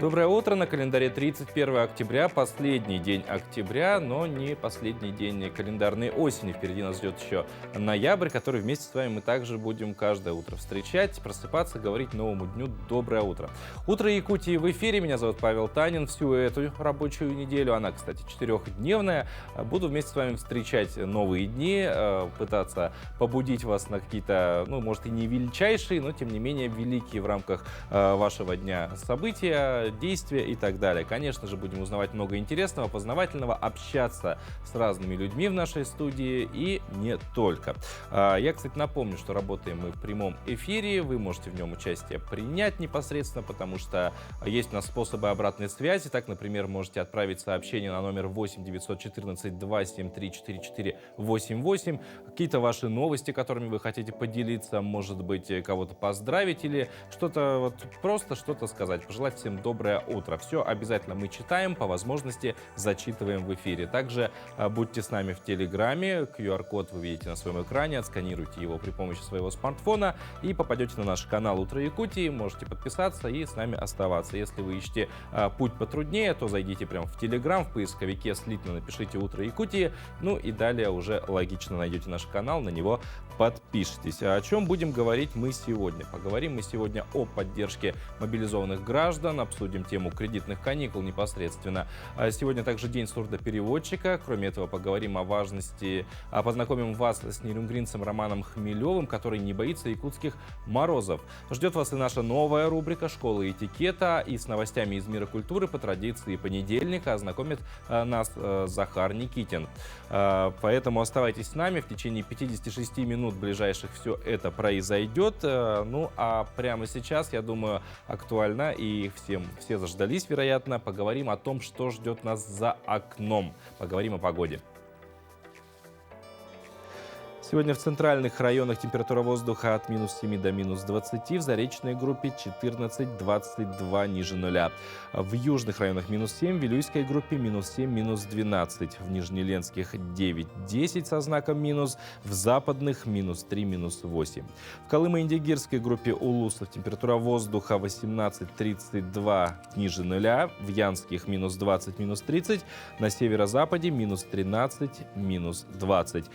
Доброе утро. На календаре 31 октября, последний день октября, но не последний день календарной осени. Впереди нас ждет еще ноябрь, который вместе с вами мы также будем каждое утро встречать, просыпаться, говорить новому дню «Доброе утро». Утро Якутии в эфире. Меня зовут Павел Танин. Всю эту рабочую неделю, она, кстати, четырехдневная, буду вместе с вами встречать новые дни, пытаться побудить вас на какие-то, ну, может, и не величайшие, но, тем не менее, великие в рамках вашего дня события, действия и так далее. Конечно же, будем узнавать много интересного, познавательного, общаться с разными людьми в нашей студии и не только. Я, кстати, напомню, что работаем мы в прямом эфире. Вы можете в нем участие принять непосредственно, потому что есть у нас способы обратной связи. Так, например, можете отправить сообщение на номер 8 914 273 4488. Какие-то ваши новости, которыми вы хотите поделиться, может быть, кого-то поздравить или что-то вот просто что-то сказать. Пожелать всем доброе утро. Все обязательно мы читаем, по возможности зачитываем в эфире. Также будьте с нами в Телеграме. QR-код вы видите на своем экране. Отсканируйте его при помощи своего смартфона и попадете на наш канал «Утро Якутии». Можете подписаться и с нами оставаться. Если вы ищете путь потруднее, то зайдите прямо в Телеграм, в поисковике слитно напишите «Утро Якутии». Ну и далее уже логично найдете наш канал, на него подпишитесь. А о чем будем говорить мы сегодня? Поговорим мы сегодня о поддержке мобилизованных граждан, обсудим тему кредитных каникул непосредственно. Сегодня также день сурдопереводчика. Кроме этого, поговорим о важности, познакомим вас с нейрюнгринцем Романом Хмелевым, который не боится якутских морозов. Ждет вас и наша новая рубрика «Школа этикета», и с новостями из мира культуры по традиции понедельника ознакомит нас Захар Никитин. Поэтому оставайтесь с нами. В течение 56 минут ближайших все это произойдет. Ну а прямо сейчас, я думаю, актуально и все заждались, вероятно. Поговорим о том, что ждет нас за окном. Поговорим о погоде. Сегодня в центральных районах температура воздуха от минус 7 до минус 20, в заречной группе 14-22 ниже нуля. В южных районах минус 7, в Вилюйской группе минус 7, минус 12, в Нижнеленских 9-10 со знаком минус, в западных минус 3, минус 8. В Колымо-Индигирской группе Улусов температура воздуха 18-32 ниже нуля, в Янских минус 20, минус 30, на северо-западе минус 13, минус 20.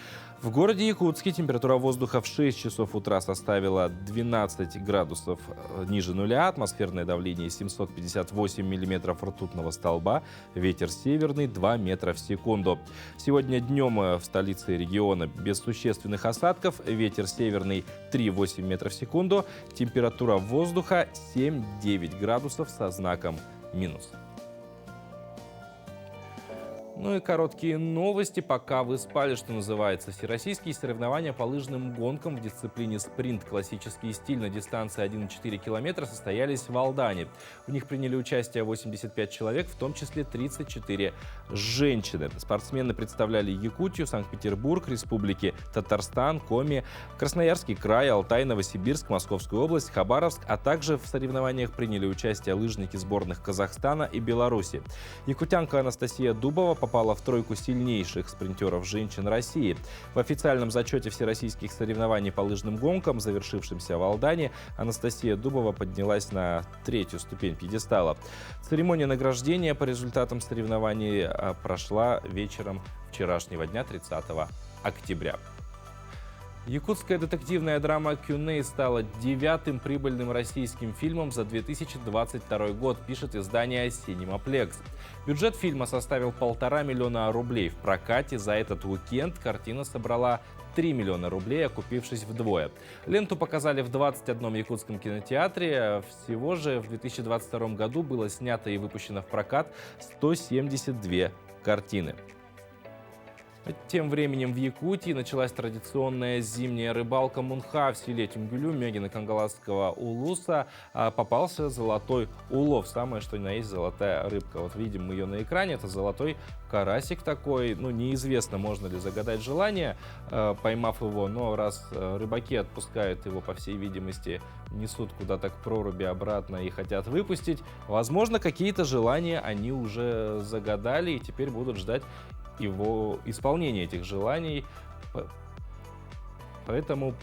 В городе Якутске температура воздуха в 6 часов утра составила 12 градусов ниже нуля, атмосферное давление 758 миллиметров ртутного столба, ветер северный 2 метра в секунду. Сегодня днем в столице региона без существенных осадков, ветер северный 3,8 метра в секунду, температура воздуха 7-9 градусов со знаком минус. Ну и короткие новости, пока вы спали, что называется. Всероссийские соревнования по лыжным гонкам в дисциплине спринт классический стиль на дистанции 1,4 километра состоялись в Алдане. В них приняли участие 85 человек, в том числе 34 женщины. Спортсмены представляли Якутию, Санкт-Петербург, республики Татарстан, Коми, Красноярский край, Алтай, Новосибирск, Московскую область, Хабаровск, а также в соревнованиях приняли участие лыжники сборных Казахстана и Беларуси. Якутянка Анастасия Дубова попала в тройку сильнейших спринтеров женщин России. В официальном зачете всероссийских соревнований по лыжным гонкам, завершившемся в Алдане, Анастасия Дубова поднялась на 3-ю ступень пьедестала. Церемония награждения по результатам соревнований прошла вечером вчерашнего дня, 30 октября. Якутская детективная драма «Кюней» стала 9-м прибыльным российским фильмом за 2022 год, пишет издание «Синемаплекс». Бюджет фильма составил 1,5 миллиона рублей. В прокате за этот уикенд картина собрала 3 миллиона рублей, окупившись вдвое. Ленту показали в 21 якутском кинотеатре. Всего же в 2022 году было снято и выпущено в прокат 172 картины. Тем временем в Якутии началась традиционная зимняя рыбалка мунха. В селе Тюмгюлю Мегино-Кангаласского улуса попался золотой улов. Самое что ни на есть золотая рыбка. Вот видим мы ее на экране. Это золотой карасик такой. Ну, неизвестно, можно ли загадать желание, поймав его. Но раз рыбаки отпускают его, по всей видимости, несут куда-то к проруби обратно и хотят выпустить, возможно, какие-то желания они уже загадали и теперь будут ждать его исполнение этих желаний. Поэтому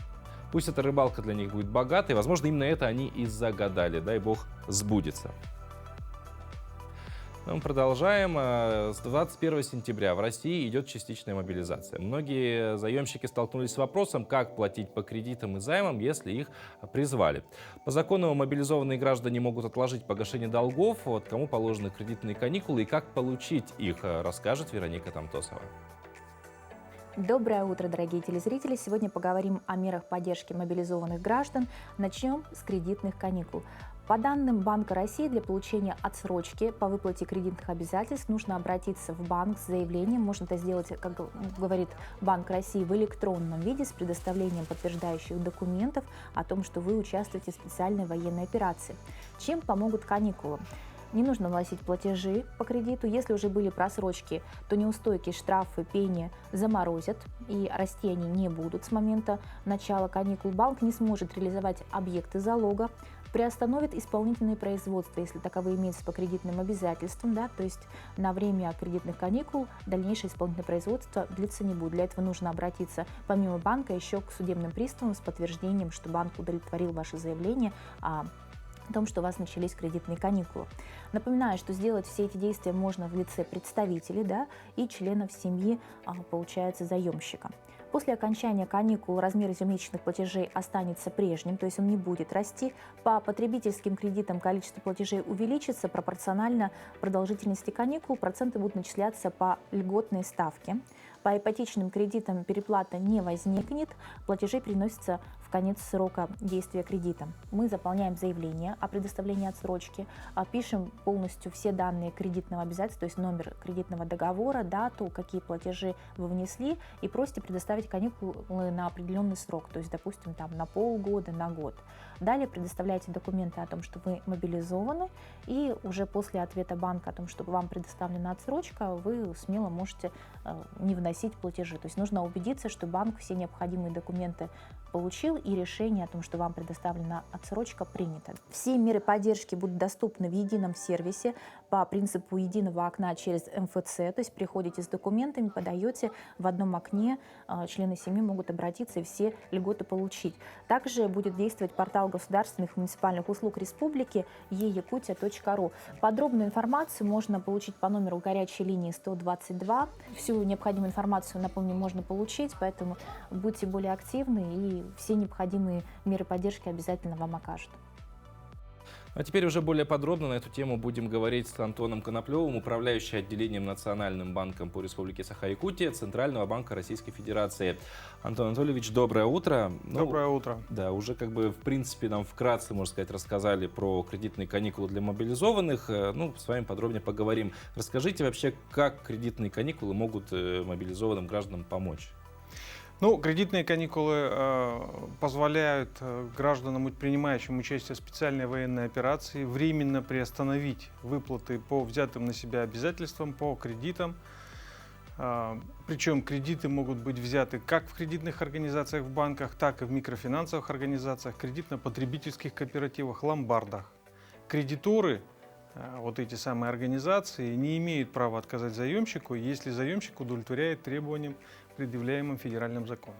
пусть эта рыбалка для них будет богатой. Возможно, именно это они и загадали. Дай бог сбудется. Ну, мы продолжаем. С 21 сентября в России идет частичная мобилизация. Многие заемщики столкнулись с вопросом, как платить по кредитам и займам, если их призвали. По закону мобилизованные граждане могут отложить погашение долгов. Вот кому положены кредитные каникулы и как получить их, расскажет Вероника Тамтосова. Доброе утро, дорогие телезрители! Сегодня поговорим о мерах поддержки мобилизованных граждан. Начнем с кредитных каникул. По данным Банка России, для получения отсрочки по выплате кредитных обязательств нужно обратиться в банк с заявлением. Можно это сделать, как говорит Банк России, в электронном виде с предоставлением подтверждающих документов о том, что вы участвуете в специальной военной операции. Чем помогут каникулы? Не нужно вносить платежи по кредиту. Если уже были просрочки, то неустойки, штрафы, пени заморозят, и расти они не будут с момента начала каникул. Банк не сможет реализовать объекты залога, приостановит исполнительные производства, если таковые имеются по кредитным обязательствам, да, то есть на время кредитных каникул дальнейшее исполнительное производство длиться не будет. Для этого нужно обратиться помимо банка еще к судебным приставам с подтверждением, что банк удовлетворил ваше заявление о том, что у вас начались кредитные каникулы. Напоминаю, что сделать все эти действия можно в лице представителей, да, и членов семьи, получается, заемщика. После окончания каникул размер ежемесячных платежей останется прежним, то есть он не будет расти. По потребительским кредитам количество платежей увеличится пропорционально продолжительности каникул, проценты будут начисляться по льготной ставке. По ипотечным кредитам переплата не возникнет, платежи переносятся в конец срока действия кредита. Мы заполняем заявление о предоставлении отсрочки, пишем полностью все данные кредитного обязательства, то есть номер кредитного договора, дату, какие платежи вы внесли, и просите предоставить каникулы на определенный срок, то есть, допустим, там, на полгода, на год. Далее предоставляете документы о том, что вы мобилизованы, и уже после ответа банка о том, что вам предоставлена отсрочка, вы смело можете не вносить платежи. То есть нужно убедиться, что банк все необходимые документы получил и решение о том, что вам предоставлена отсрочка, принято. Все меры поддержки будут доступны в едином сервисе по принципу единого окна через МФЦ, то есть приходите с документами, подаете в одном окне, члены семьи могут обратиться и все льготы получить. Также будет действовать портал государственных муниципальных услуг республики e-yakutia.ru. Подробную информацию можно получить по номеру горячей линии 122. Всю необходимую информацию, напомню, можно получить, поэтому будьте более активны, и все необходимые меры поддержки обязательно вам окажут. А теперь уже более подробно на эту тему будем говорить с Антоном Коноплевым, управляющим отделением Национальным банком по Республике Саха-Якутия Центрального банка Российской Федерации. Антон Анатольевич, доброе утро. Доброе утро. Да, уже как бы в принципе нам вкратце, можно сказать, рассказали про кредитные каникулы для мобилизованных. Ну, с вами подробнее поговорим. Расскажите вообще, как кредитные каникулы могут мобилизованным гражданам помочь? Ну, кредитные каникулы позволяют гражданам, принимающим участие в специальной военной операции, временно приостановить выплаты по взятым на себя обязательствам, по кредитам. Причем кредиты могут быть взяты как в кредитных организациях в банках, так и в микрофинансовых организациях, кредитно-потребительских кооперативах, ломбардах. Кредиторы, вот эти самые организации, не имеют права отказать заемщику, если заемщик удовлетворяет требованиям, предъявляемым федеральным законом.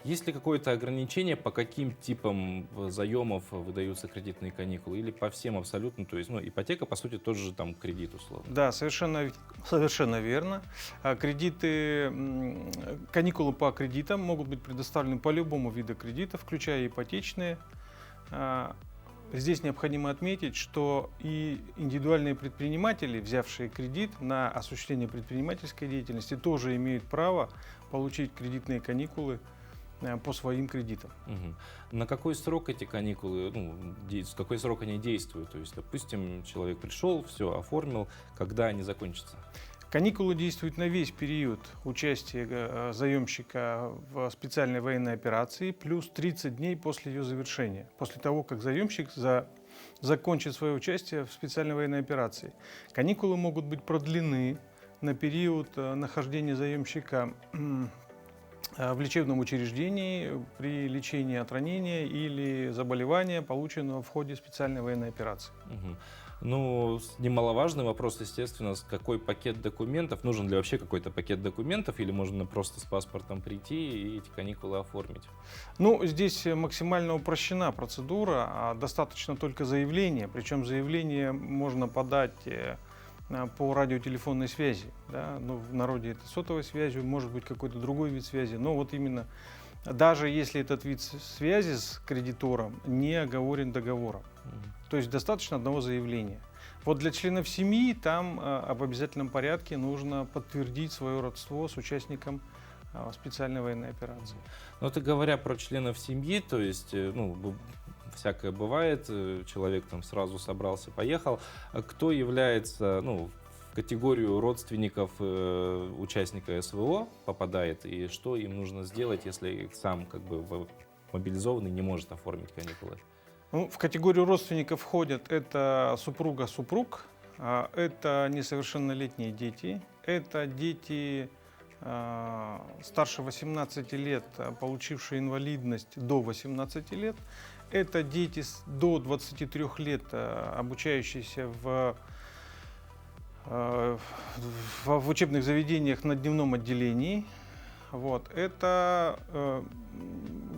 Есть ли какое-то ограничение, по каким типам заемов выдаются кредитные каникулы, или по всем абсолютно? То есть, ну, ипотека, по сути, тоже же там кредит, условно. Да, совершенно верно. Каникулы по кредитам могут быть предоставлены по любому виду кредита, включая ипотечные. Здесь необходимо отметить, что и индивидуальные предприниматели, взявшие кредит на осуществление предпринимательской деятельности, тоже имеют право получить кредитные каникулы по своим кредитам. На какой срок эти каникулы, в какой срок они действуют? То есть, допустим, человек пришел, все оформил, когда они закончатся? Каникулы действуют на весь период участия заемщика в специальной военной операции, плюс 30 дней после ее завершения, после того, как заемщик закончит свое участие в специальной военной операции. Каникулы могут быть продлены на период нахождения заемщика в лечебном учреждении при лечении от ранения или заболевания, полученного в ходе специальной военной операции. Ну, немаловажный вопрос, естественно, какой пакет документов, нужен ли вообще какой-то пакет документов, или можно просто с паспортом прийти и эти каникулы оформить? Ну, здесь максимально упрощена процедура, достаточно только заявления, причем заявление можно подать по радиотелефонной связи. Да? Ну, в народе это сотовой связью, может быть какой-то другой вид связи. Но вот именно даже если этот вид связи с кредитором не оговорен договором. То есть достаточно одного заявления. Вот для членов семьи там об обязательном порядке нужно подтвердить свое родство с участником специальной военной операции. Ну, это говоря про членов семьи, то есть, всякое бывает, человек там сразу собрался, поехал. А кто является, в категорию родственников участника СВО попадает, и что им нужно сделать, если сам мобилизованный не может оформить каникулы? Ну, в категорию родственников входят это супруга-супруг, это несовершеннолетние дети, это дети старше 18 лет, получившие инвалидность до 18 лет, это дети до 23 лет, обучающиеся в учебных заведениях на дневном отделении. Вот. Это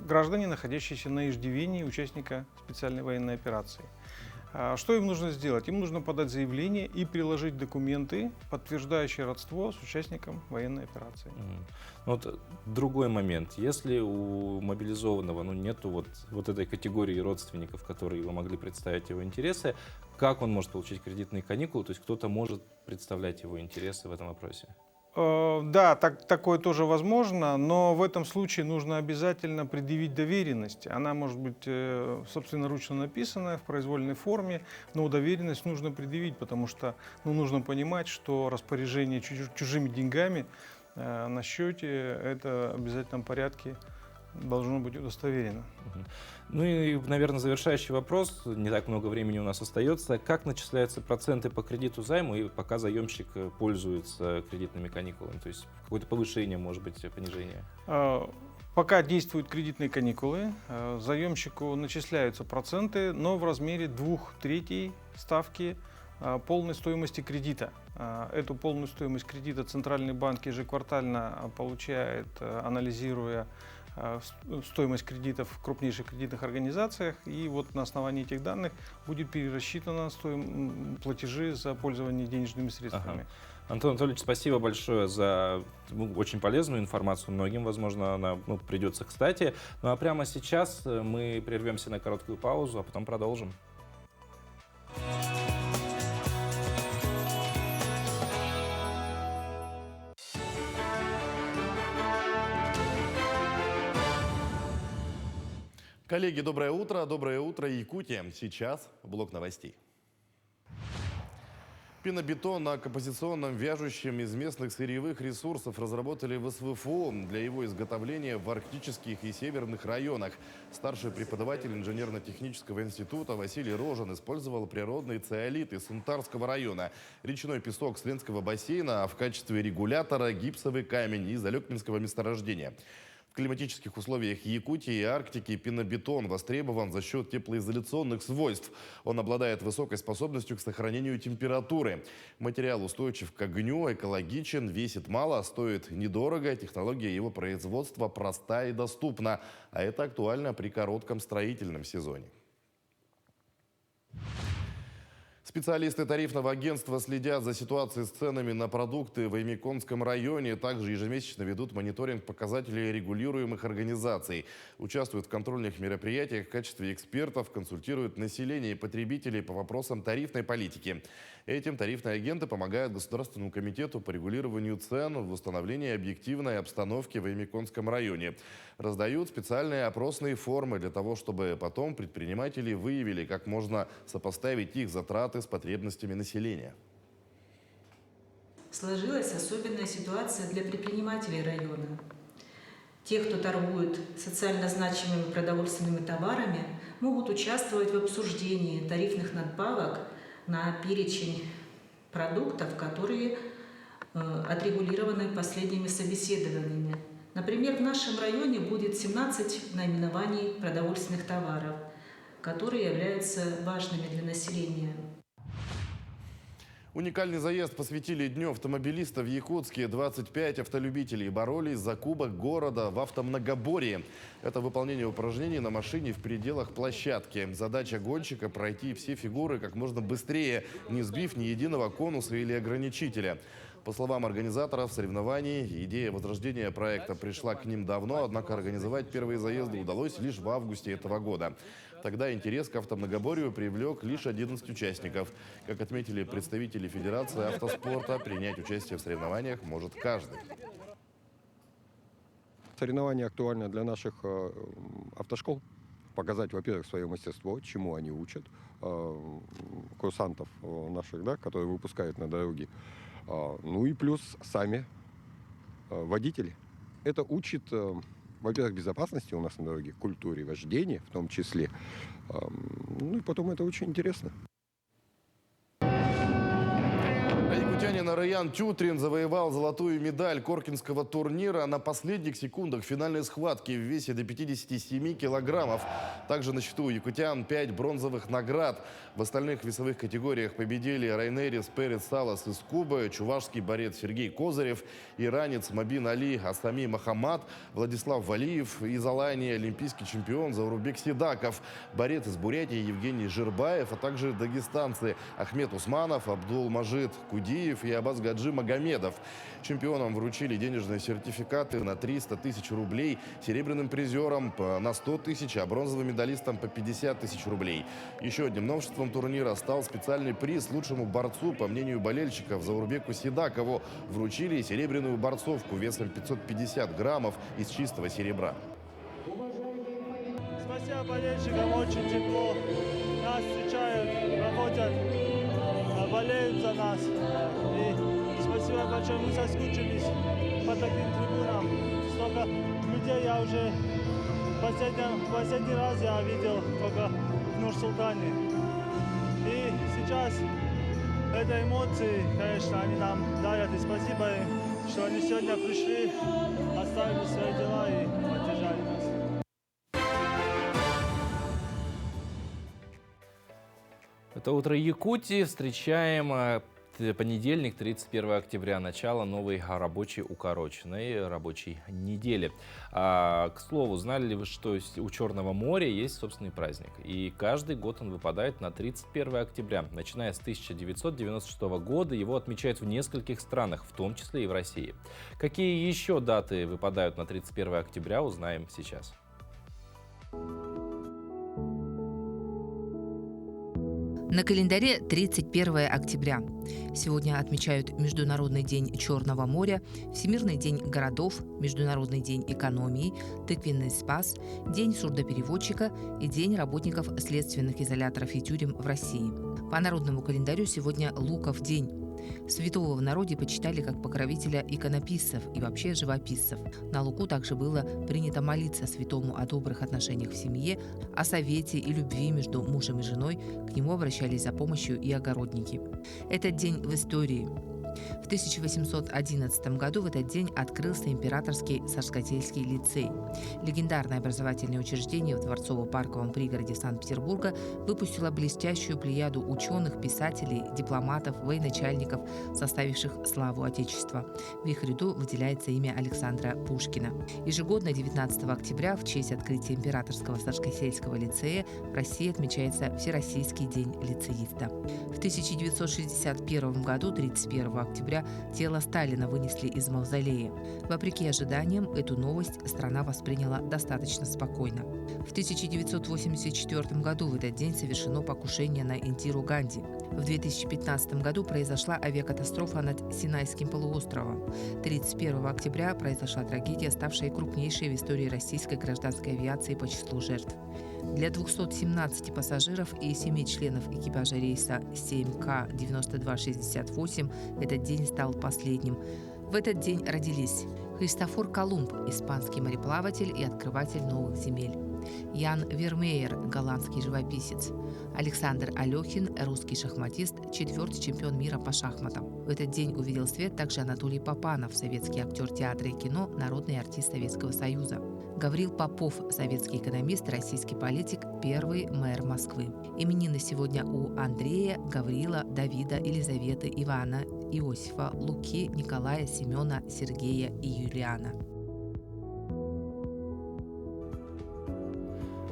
граждане, находящиеся на иждивении участника специальной военной операции. Что им нужно сделать? Им нужно подать заявление и приложить документы, подтверждающие родство с участником военной операции. Вот другой момент. Если у мобилизованного нету вот этой категории родственников, которые вы могли представить его интересы, как он может получить кредитные каникулы? То есть кто-то может представлять его интересы в этом вопросе? Да, такое тоже возможно, но в этом случае нужно обязательно предъявить доверенность. Она может быть собственноручно написанная в произвольной форме, но доверенность нужно предъявить, потому что нужно понимать, что распоряжение чужими деньгами на счете это в обязательном порядке должно быть удостоверено. Ну и, наверное, завершающий вопрос. Не так много времени у нас остается. Как начисляются проценты по кредиту займу, и пока заемщик пользуется кредитными каникулами? То есть какое-то повышение, может быть, понижение? Пока действуют кредитные каникулы, заемщику начисляются проценты, но в размере 2/3 ставки полной стоимости кредита. Эту полную стоимость кредита Центральный банк ежеквартально получает, анализируя стоимость кредитов в крупнейших кредитных организациях, и вот на основании этих данных будет перерасчитана платежи за пользование денежными средствами. Антон Анатольевич, спасибо большое за очень полезную информацию. Многим, возможно, она придется кстати. Ну а прямо сейчас мы прервемся на короткую паузу, а потом продолжим. Коллеги, доброе утро, Якутия. Сейчас блок новостей. Пенобетон на композиционном вяжущем из местных сырьевых ресурсов разработали в СВФО для его изготовления в арктических и северных районах. Старший преподаватель инженерно-технического института Василий Рожин использовал природный циолит из Сунтарского района, речной песок с Ленского бассейна, а в качестве регулятора гипсовый камень из Алекминского месторождения. В климатических условиях Якутии и Арктики пенобетон востребован за счет теплоизоляционных свойств. Он обладает высокой способностью к сохранению температуры. Материал устойчив к огню, экологичен, весит мало, стоит недорого. Технология его производства проста и доступна. А это актуально при коротком строительном сезоне. Специалисты тарифного агентства следят за ситуацией с ценами на продукты в Аймяконском районе. Также ежемесячно ведут мониторинг показателей регулируемых организаций. Участвуют в контрольных мероприятиях в качестве экспертов, консультируют население и потребителей по вопросам тарифной политики. Этим тарифные агенты помогают Государственному комитету по регулированию цен в восстановлении объективной обстановки в Аймяконском районе. Раздают специальные опросные формы для того, чтобы потом предприниматели выявили, как можно сопоставить их затраты с потребностями населения. Сложилась особенная ситуация для предпринимателей района. Те, кто торгует социально значимыми продовольственными товарами, могут участвовать в обсуждении тарифных надбавок на перечень продуктов, которые отрегулированы последними собеседованиями. Например, в нашем районе будет 17 наименований продовольственных товаров, которые являются важными для населения. Уникальный заезд посвятили Дню автомобилиста в Якутске. 25 автолюбителей боролись за кубок города в автомногоборье. Это выполнение упражнений на машине в пределах площадки. Задача гонщика – пройти все фигуры как можно быстрее, не сбив ни единого конуса или ограничителя. По словам организаторов соревнований, идея возрождения проекта пришла к ним давно, однако организовать первые заезды удалось лишь в августе этого года. Тогда интерес к автомногоборью привлек лишь 11 участников. Как отметили представители Федерации автоспорта, принять участие в соревнованиях может каждый. Соревнования актуальны для наших автошкол. Показать, во-первых, свое мастерство, чему они учат, курсантов наших, да, которые выпускают на дороге. Ну и плюс сами водители. Это учит, во-первых, безопасности у нас на дороге, культуре вождения в том числе. Ну и потом это очень интересно. Якутянин Раян Тютрин завоевал золотую медаль Коркинского турнира на последних секундах финальной схватки в весе до 57 килограммов. Также на счету у якутян 5 бронзовых наград. В остальных весовых категориях победили Райнерис Перец Салас из Кубы, чувашский борец Сергей Козырев, иранец Мабин Али Асами Махамад, Владислав Валиев из Алании, олимпийский чемпион Заурбек Сидаков, борец из Бурятии Евгений Жирбаев, а также дагестанцы Ахмед Усманов, Абдул-Маджид Кудиев и Абаз Гаджи Магомедов. Чемпионам вручили денежные сертификаты на 300 тысяч рублей, серебряным призерам на 100 тысяч, а бронзовым медалистам по 50 тысяч рублей. Еще одним новшеством турнира стал специальный приз лучшему борцу, по мнению болельщиков, Заурбеку Сидакову. Вручили серебряную борцовку весом 550 граммов из чистого серебра. Спасибо болельщикам, очень тепло. Нас встречают, работают, болеют за нас. И спасибо большое, мы соскучились по таким трибунам. Столько людей я уже последний раз я видел только в Нур-Султане. И сейчас это эмоции, конечно, они нам дарят. И спасибо им, что они сегодня пришли, оставили свои дела и поддержали нас. Это «Утро Якутии». Встречаем понедельник, 31 октября, начало новой рабочей укороченной рабочей недели. К слову, знали ли вы, что у Черного моря есть собственный праздник? И каждый год он выпадает на 31 октября. Начиная с 1996 года его отмечают в нескольких странах, в том числе и в России. Какие еще даты выпадают на 31 октября, узнаем сейчас. На календаре 31 октября. Сегодня отмечают Международный день Черного моря, Всемирный день городов, Международный день экономии, Тыквенный спас, День сурдопереводчика и День работников следственных изоляторов и тюрем в России. По народному календарю сегодня Луков день. Святого в народе почитали как покровителя иконописцев и вообще живописцев. На Луку также было принято молиться святому о добрых отношениях в семье, о совете и любви между мужем и женой. К нему обращались за помощью и огородники. Этот день в истории. В 1811 году в этот день открылся императорский Сашкательский лицей. Легендарное образовательное учреждение в Дворцово-парковом пригороде Санкт-Петербурга выпустило блестящую плеяду ученых, писателей, дипломатов, военачальников, составивших славу Отечества. В их ряду выделяется имя Александра Пушкина. Ежегодно 19 октября в честь открытия императорского Сашкательского лицея в России отмечается Всероссийский день лицеиста. В 1961 году, 31 октября, тело Сталина вынесли из мавзолея. Вопреки ожиданиям, эту новость страна восприняла достаточно спокойно. В 1984 году в этот день совершено покушение на Индиру Ганди. В 2015 году произошла авиакатастрофа над Синайским полуостровом. 31 октября произошла трагедия, ставшая крупнейшей в истории российской гражданской авиации по числу жертв. Для 217 пассажиров и 7 членов экипажа рейса 7К-9268 этот день стал последним. В этот день родились Христофор Колумб, испанский мореплаватель и открыватель новых земель; Ян Вермеер, голландский живописец; Александр Алехин, русский шахматист, 4-й чемпион мира по шахматам. В этот день увидел свет также Анатолий Папанов, советский актер театра и кино, народный артист Советского Союза; Гаврил Попов, советский экономист, российский политик, первый мэр Москвы. Именины сегодня у Андрея, Гаврила, Давида, Елизаветы, Ивана, Иосифа, Луки, Николая, Семена, Сергея и Юлиана.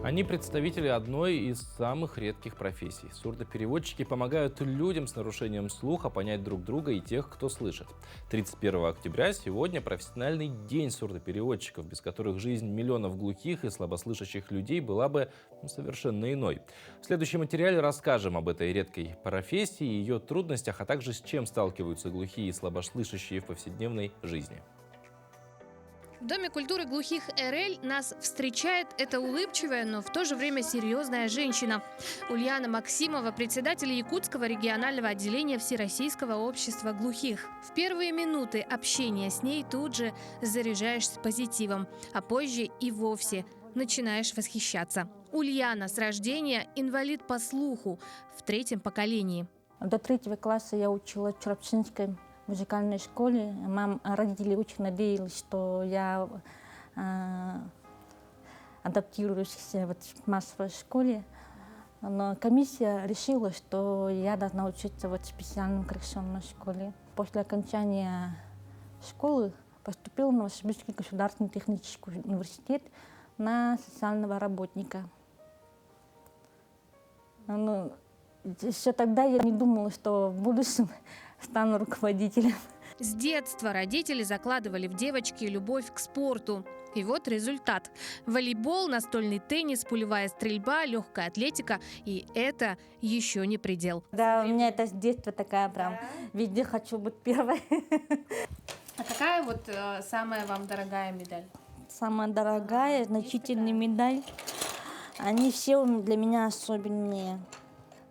Они представители одной из самых редких профессий. Сурдопереводчики помогают людям с нарушением слуха понять друг друга и тех, кто слышит. 31 октября сегодня профессиональный день сурдопереводчиков, без которых жизнь миллионов глухих и слабослышащих людей была бы совершенно иной. В следующем материале расскажем об этой редкой профессии, ее трудностях, а также с чем сталкиваются глухие и слабослышащие в повседневной жизни. В Доме культуры глухих РЛ нас встречает эта улыбчивая, но в то же время серьезная женщина. Ульяна Максимова, председатель Якутского регионального отделения Всероссийского общества глухих. В первые минуты общения с ней тут же заряжаешься позитивом, а позже и вовсе начинаешь восхищаться. Ульяна с рождения инвалид по слуху в 3-м поколении. До 3 класса я училась в Чурапчинской музыкальной школе. Родители очень надеялись, что я адаптируюсь в массовой школе. Но комиссия решила, что я должна учиться в специальной коррекционной школе. После окончания школы поступила в Новосибирский государственный технический университет на социального работника. Но еще тогда я не думала, что в будущем стану руководителем. С детства родители закладывали в девочки любовь к спорту. И вот результат. Волейбол, настольный теннис, пулевая стрельба, легкая атлетика. И это еще не предел. Да, у меня это с детства такая прям. Везде хочу быть первой. А какая вот самая вам дорогая медаль? Самая дорогая, значительная медаль. Они все для меня особенные.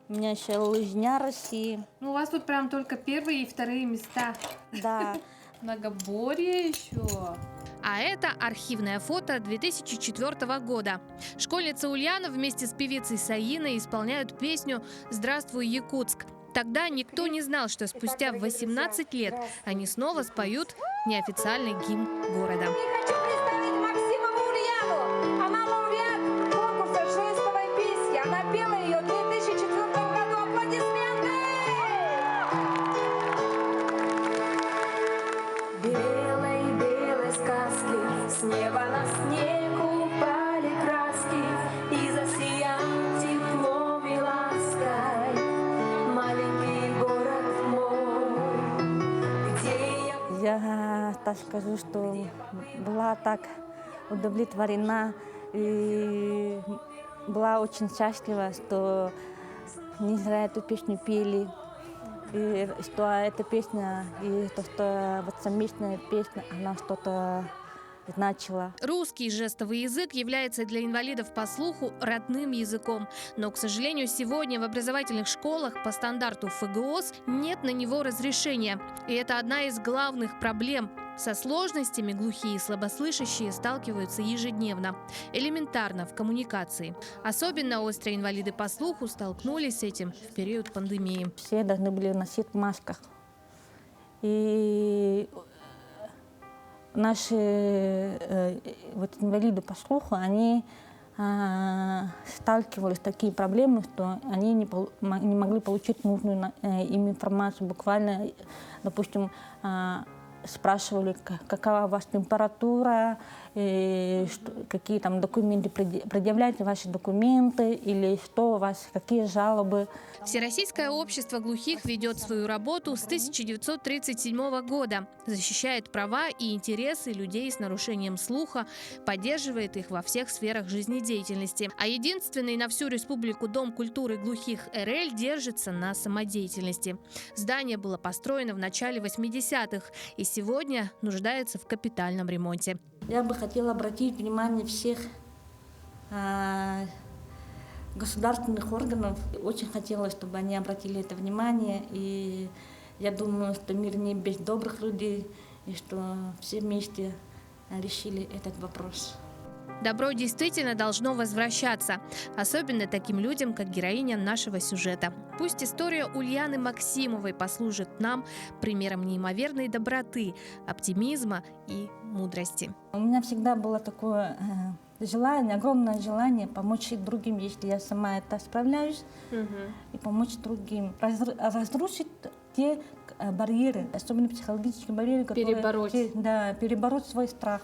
У меня еще лыжня России. Ну, у вас тут прям только 1-е и 2-е места. Да. Многоборье еще. А это архивное фото 2004 года. Школьница Ульяна вместе с певицей Саиной исполняют песню «Здравствуй, Якутск». Тогда никто не знал, что спустя 18 лет они снова споют неофициальный гимн города. С неба на снег упали краски, и засиял теплом и лаской маленький город мой, где Я так скажу, что была так удовлетворена и была очень счастлива, что не зря эту песню пели. И что эта песня, и то, что вот совместная песня, она что-то значила. Русский жестовый язык является для инвалидов по слуху родным языком. Но, к сожалению, сегодня в образовательных школах по стандарту ФГОС нет на него разрешения. И это одна из главных проблем. Со сложностями глухие и слабослышащие сталкиваются ежедневно, элементарно в коммуникации. Особенно острые инвалиды по слуху столкнулись с этим в период пандемии. Все должны были носить в масках. И наши инвалиды по слуху, они сталкивались с такими проблемами, что они не могли получить нужную им информацию. Буквально, допустим, спрашивали, какова у вас температура, какие там документы, предъявляйте ваши документы, или что у вас, какие жалобы. Всероссийское общество глухих ведет свою работу с 1937 года, защищает права и интересы людей с нарушением слуха, поддерживает их во всех сферах жизнедеятельности. А единственный на всю республику Дом культуры глухих РЛ держится на самодеятельности. Здание было построено в начале 80-х и сегодня нуждается в капитальном ремонте. Я бы хотела обратить внимание всех государственных органов. Очень хотелось, чтобы они обратили это внимание. И я думаю, что мир не без добрых людей, и что все вместе решили этот вопрос. Добро действительно должно возвращаться, особенно таким людям, как героиня нашего сюжета. Пусть история Ульяны Максимовой послужит нам примером неимоверной доброты, оптимизма и мудрости. У меня всегда было такое желание, огромное желание помочь и другим, если я сама это справляюсь, и помочь другим. Разрушить те барьеры, особенно психологические барьеры, которые... Да, перебороть свой страх.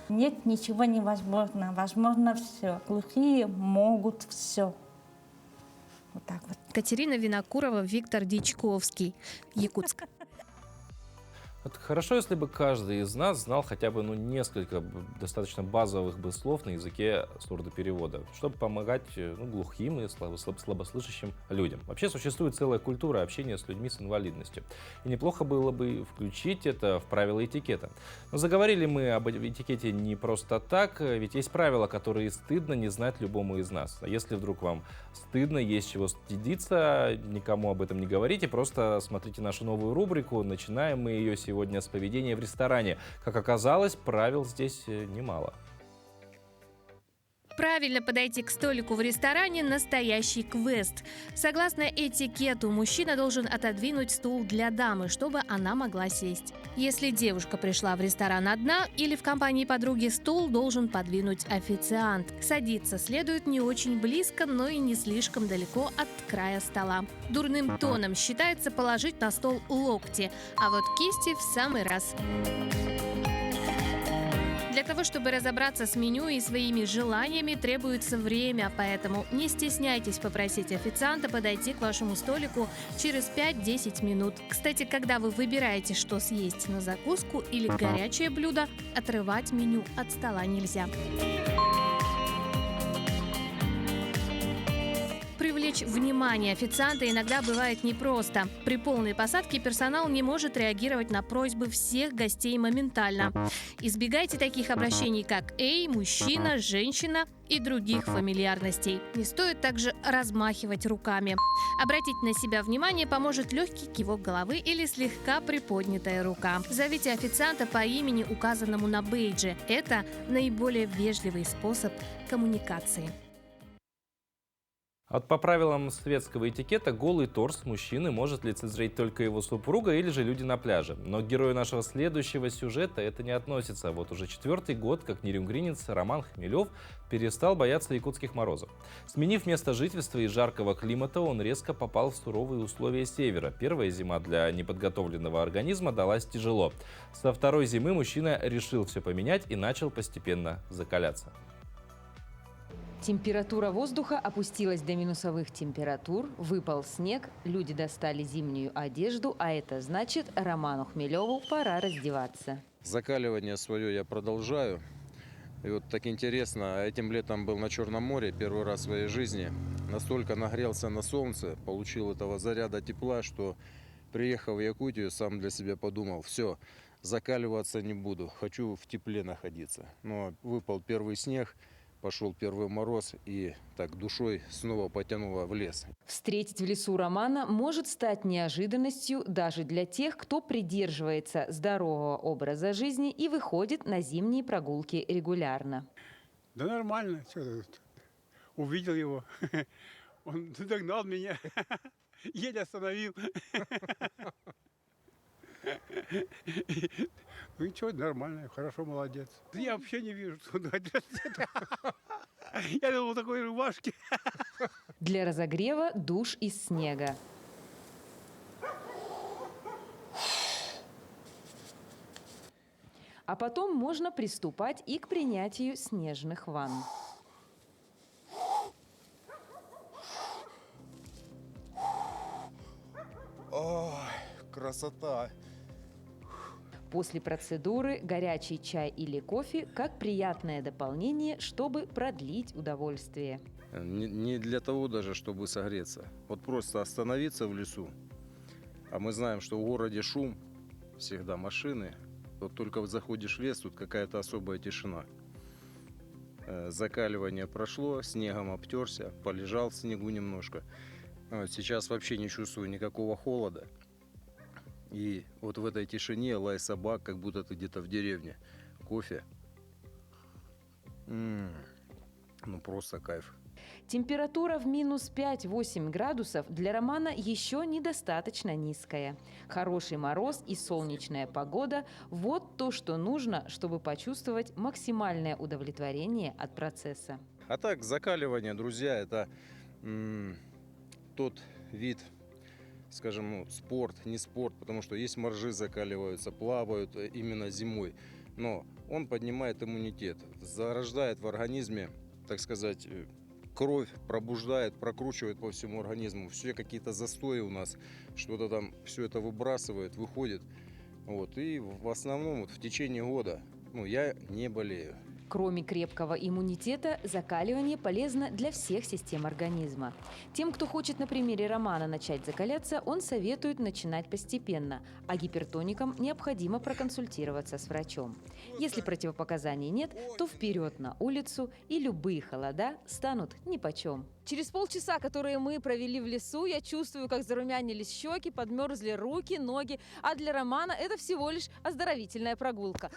Нет ничего невозможно, возможно все. Глухие могут все. Вот так вот. Катерина Винокурова, Виктор Дичковский, Якутск. Вот хорошо, если бы каждый из нас знал хотя бы несколько достаточно базовых бы слов на языке сурдоперевода, чтобы помогать глухим и слабослышащим людям. Вообще существует целая культура общения с людьми с инвалидностью. И неплохо было бы включить это в правила этикета. Но заговорили мы об этикете не просто так, ведь есть правила, которые стыдно не знать любому из нас. А если вдруг вам стыдно, есть чего стыдиться, никому об этом не говорите, просто смотрите нашу новую рубрику. Начинаем мы ее сегодня с поведения в ресторане. Как оказалось, правил здесь немало. Правильно подойти к столику в ресторане – настоящий квест. Согласно этикету, мужчина должен отодвинуть стул для дамы, чтобы она могла сесть. Если девушка пришла в ресторан одна или в компании подруги, стул должен подвинуть официант. Садиться следует не очень близко, но и не слишком далеко от края стола. Дурным тоном считается положить на стол локти, а вот кисти в самый раз. Для того, чтобы разобраться с меню и своими желаниями, требуется время, поэтому не стесняйтесь попросить официанта подойти к вашему столику через 5-10 минут. Кстати, когда вы выбираете, что съесть на закуску или горячее блюдо, отрывать меню от стола нельзя. Привлечь внимание официанта иногда бывает непросто. При полной посадке персонал не может реагировать на просьбы всех гостей моментально. Избегайте таких обращений, как «эй», «мужчина», «женщина» и других фамильярностей. Не стоит также размахивать руками. Обратить на себя внимание поможет легкий кивок головы или слегка приподнятая рука. Зовите официанта по имени, указанному на бейдже. Это наиболее вежливый способ коммуникации. Вот по правилам светского этикета голый торс мужчины может лицезреть только его супруга или же люди на пляже. Но к герою нашего следующего сюжета это не относится. Вот уже 4-й год, как нерюнгринец Роман Хмелев перестал бояться якутских морозов. Сменив место жительства из жаркого климата, он резко попал в суровые условия севера. Первая зима для неподготовленного организма далась тяжело. Со второй зимы мужчина решил все поменять и начал постепенно закаляться. Температура воздуха опустилась до минусовых температур, выпал снег, люди достали зимнюю одежду, а это значит, Роману Хмелеву пора раздеваться. Закаливание свое я продолжаю. И вот так интересно, этим летом был на Черном море первый раз в своей жизни. Настолько нагрелся на солнце, получил этого заряда тепла, что, приехав в Якутию, сам для себя подумал: все, закаливаться не буду, хочу в тепле находиться. Но выпал первый снег. Пошел первый мороз и так душой снова потянуло в лес. Встретить в лесу Романа может стать неожиданностью даже для тех, кто придерживается здорового образа жизни и выходит на зимние прогулки регулярно. Да нормально. Увидел его. Он догнал меня. Еле остановил. Ну ничего, нормально, хорошо, молодец. Я вообще не вижу, что он одет. Я думал, такой рубашки. Для разогрева душ из снега. А потом можно приступать и к принятию снежных ванн. Ой, красота! После процедуры горячий чай или кофе как приятное дополнение, чтобы продлить удовольствие. Не для того даже, чтобы согреться. Вот просто остановиться в лесу. А мы знаем, что в городе шум, всегда машины. Вот только заходишь в лес, тут какая-то особая тишина. Закаливание прошло, снегом обтерся, полежал в снегу немножко. Вот сейчас вообще не чувствую никакого холода. И вот в этой тишине лай собак, как будто ты где-то в деревне. Кофе. Ну просто кайф. Температура в минус 5-8 градусов для Романа еще недостаточно низкая. Хороший мороз и солнечная погода – вот то, что нужно, чтобы почувствовать максимальное удовлетворение от процесса. А так, закаливание, друзья, это тот вид, скажем, спорт, не спорт, потому что есть моржи закаливаются, плавают именно зимой. Но он поднимает иммунитет, зарождает в организме, так сказать, кровь, пробуждает, прокручивает по всему организму. Все какие-то застои у нас, что-то там, все это выбрасывает, выходит. Вот. И в основном в течение года я не болею. Кроме крепкого иммунитета, закаливание полезно для всех систем организма. Тем, кто хочет на примере Романа начать закаляться, он советует начинать постепенно, а гипертоникам необходимо проконсультироваться с врачом. Если противопоказаний нет, то вперед на улицу, и любые холода станут нипочем. Через полчаса, которые мы провели в лесу, я чувствую, как зарумянились щеки, подмерзли руки, ноги, а для Романа это всего лишь оздоровительная прогулка.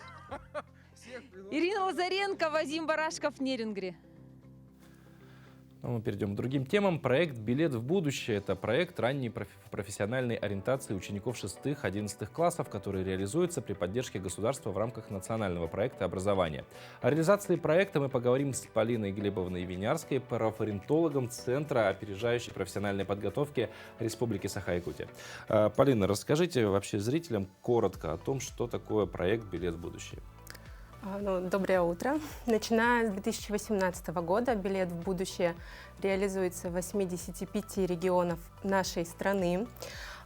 Ирина Лазаренко, Вадим Барашков, Нерингри. Мы перейдем к другим темам. Проект «Билет в будущее» — это проект ранней профессиональной ориентации учеников 6-11 классов, который реализуется при поддержке государства в рамках национального проекта образования. О реализации проекта мы поговорим с Полиной Глебовной Винярской, профориентологом Центра опережающей профессиональной подготовки Республики Саха-Якутия. Полина, расскажите вообще зрителям коротко о том, что такое проект «Билет в будущее». Доброе утро. Начиная с 2018 года «Билет в будущее» реализуется в 85 регионов нашей страны.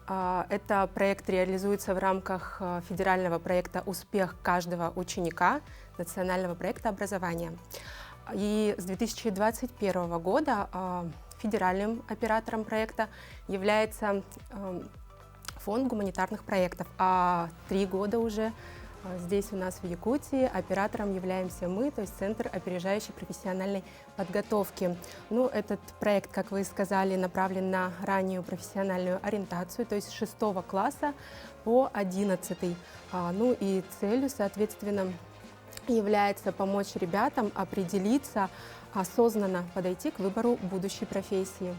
Это проект реализуется в рамках федерального проекта «Успех каждого ученика» национального проекта образования. И с 2021 года федеральным оператором проекта является Фонд гуманитарных проектов. 3 года уже здесь у нас в Якутии оператором являемся мы, то есть Центр опережающей профессиональной подготовки. Этот проект, как вы сказали, направлен на раннюю профессиональную ориентацию, то есть с 6 класса по 11. И целью, соответственно, является помочь ребятам определиться, осознанно подойти к выбору будущей профессии.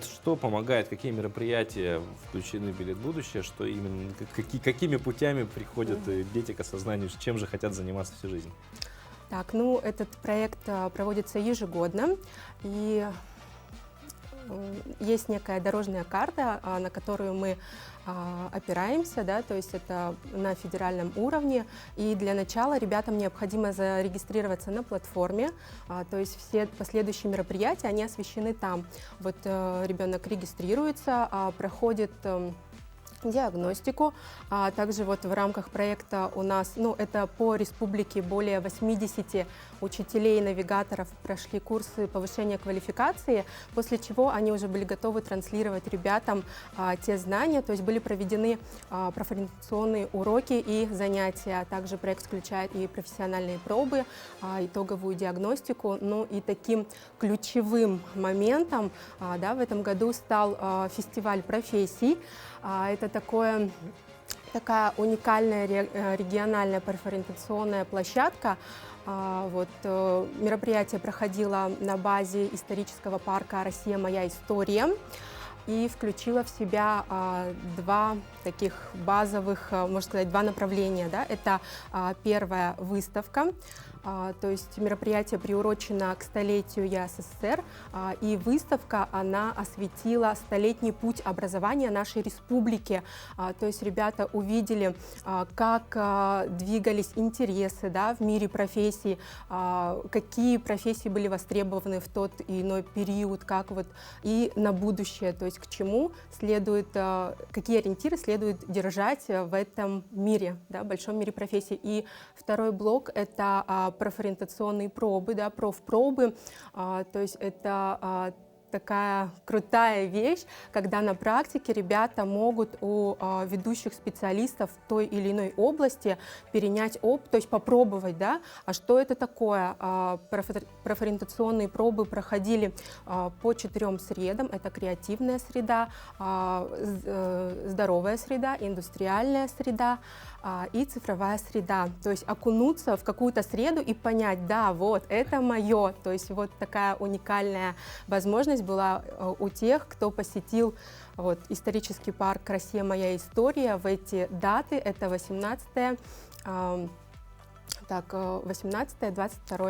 Что помогает, какие мероприятия включены в «Билет в будущее», что именно, какими путями приходят дети к осознанию, чем же хотят заниматься всю жизнь? Этот проект проводится ежегодно, и есть некая дорожная карта, на которую мы опираемся, то есть это на федеральном уровне. И для начала ребятам необходимо зарегистрироваться на платформе, то есть все последующие мероприятия, они освещены там. Ребенок регистрируется, проходит диагностику. Также в рамках проекта у нас, это по республике более 80 учителей и навигаторов прошли курсы повышения квалификации, после чего они уже были готовы транслировать ребятам те знания, то есть были проведены профориентационные уроки и занятия. Также проект включает и профессиональные пробы, итоговую диагностику. И таким ключевым моментом в этом году стал фестиваль профессий. Это такая уникальная региональная профориентационная площадка. Мероприятие проходило на базе исторического парка «Россия. Моя история» и включило в себя 2 таких базовых, можно сказать, 2 направления. Это первая выставка, то есть мероприятие приурочено к столетию ЕССР, и выставка, она осветила столетний путь образования нашей республики. То есть ребята увидели, как двигались интересы в мире профессий, какие профессии были востребованы в тот или иной период, и на будущее, то есть к чему следует, какие ориентиры следует держать в этом мире, большом мире профессий. И второй блок — это профориентационные пробы, профпробы, то есть это такая крутая вещь, когда на практике ребята могут у ведущих специалистов в той или иной области перенять опыт, то есть попробовать, да, а что это такое. Профориентационные пробы проходили по 4 средам. Это креативная среда, здоровая среда, индустриальная среда и цифровая среда. То есть окунуться в какую-то среду и понять, да, вот, это мое. То есть вот такая уникальная возможность была у тех, кто посетил вот, исторический парк «Россия. Моя история» в эти даты. Это 18-22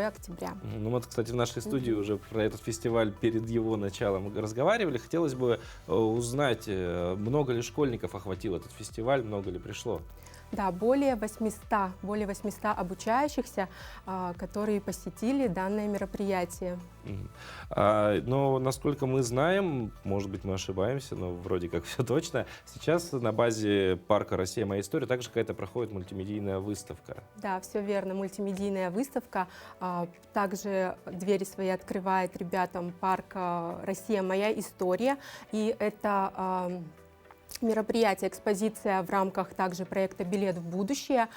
октября. Ну вот, кстати, в нашей студии уже про этот фестиваль перед его началом разговаривали. Хотелось бы узнать, много ли школьников охватил этот фестиваль, много ли пришло? Да, более 800 обучающихся, которые посетили данное мероприятие. Но, насколько мы знаем, может быть, мы ошибаемся, но вроде как все точно, сейчас на базе парка «Россия. Моя история» также какая-то проходит мультимедийная выставка. Да, все верно, мультимедийная выставка. Также двери свои открывает ребятам парк «Россия. Моя история». И это мероприятие, экспозиция в рамках также проекта «Билет в будущее»,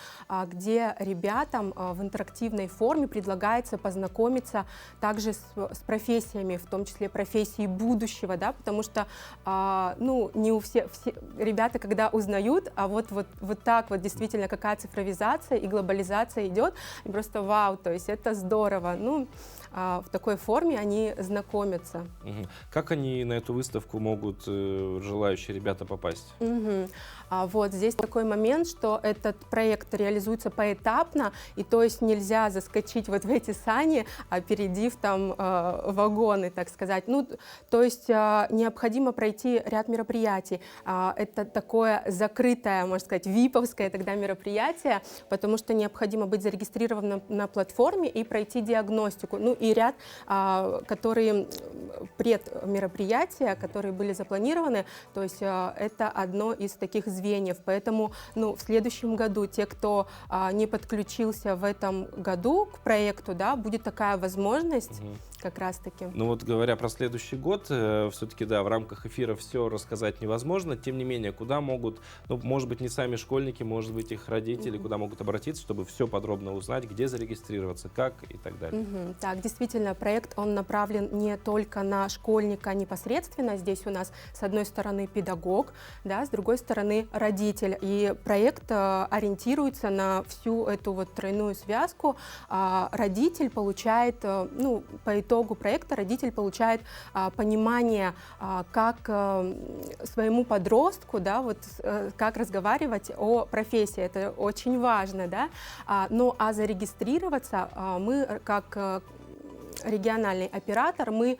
где ребятам в интерактивной форме предлагается познакомиться также с профессиями, в том числе профессии будущего, да, потому что ну, не у всех ребята, когда узнают, а вот так вот действительно какая цифровизация и глобализация идет, и просто вау, то есть это здорово. Ну, в такой форме они знакомятся. Как они на эту выставку могут желающие ребята попасть? Вот здесь такой момент, что этот проект реализуется поэтапно, и то есть нельзя заскочить вот в эти сани, опередив там вагоны, так сказать. Ну, то есть необходимо пройти ряд мероприятий. Это такое закрытое, можно сказать, виповское тогда мероприятие, потому что необходимо быть зарегистрированным на платформе и пройти диагностику. Ну и ряд, которые предмероприятия, которые были запланированы, то есть это одно из таких звеньев. Поэтому ну, в следующем году те, кто не подключился в этом году к проекту, да, будет такая возможность как раз-таки. Ну вот говоря про следующий год, все-таки да, в рамках эфира все рассказать невозможно. Тем не менее, куда могут, ну, может быть, не сами школьники, может быть, их родители, куда могут обратиться, чтобы все подробно узнать, где зарегистрироваться, как и так далее. Так, действительно, проект, он направлен не только на школьника непосредственно. Здесь у нас, с одной стороны, педагог, да, с другой стороны, родитель. И проект ориентируется на всю эту вот тройную связку. Родитель получает, ну, по итогу проекта родитель получает понимание, как своему подростку, да, вот, как разговаривать о профессии. Это очень важно, да. Ну, а зарегистрироваться мы, как региональный оператор, мы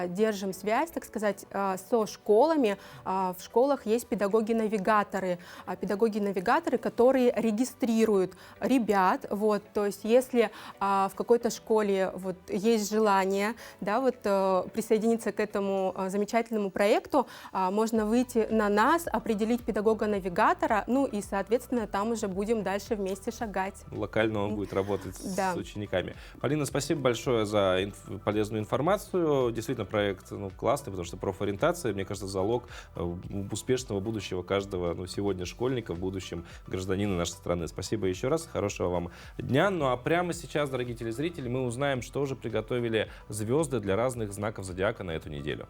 держим связь, так сказать, со школами. В школах есть педагоги-навигаторы, которые регистрируют ребят. Вот, то есть если в какой-то школе вот, есть желание, да, вот, присоединиться к этому замечательному проекту, можно выйти на нас, определить педагога-навигатора, ну и, соответственно, там уже будем дальше вместе шагать. Локально он будет работать да. с учениками. Полина, спасибо большое за полезную информацию. Действительно, проект классный, потому что профориентация, мне кажется, залог успешного будущего каждого сегодня школьника, в будущем гражданина нашей страны. Спасибо еще раз, хорошего вам дня. Ну а прямо сейчас, дорогие телезрители, мы узнаем, что же приготовили звезды для разных знаков зодиака на эту неделю.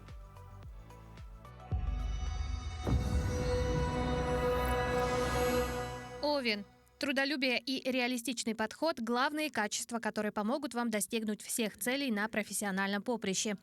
Овен. Трудолюбие и реалистичный подход – главные качества, которые помогут вам достигнуть всех целей на профессиональном поприще.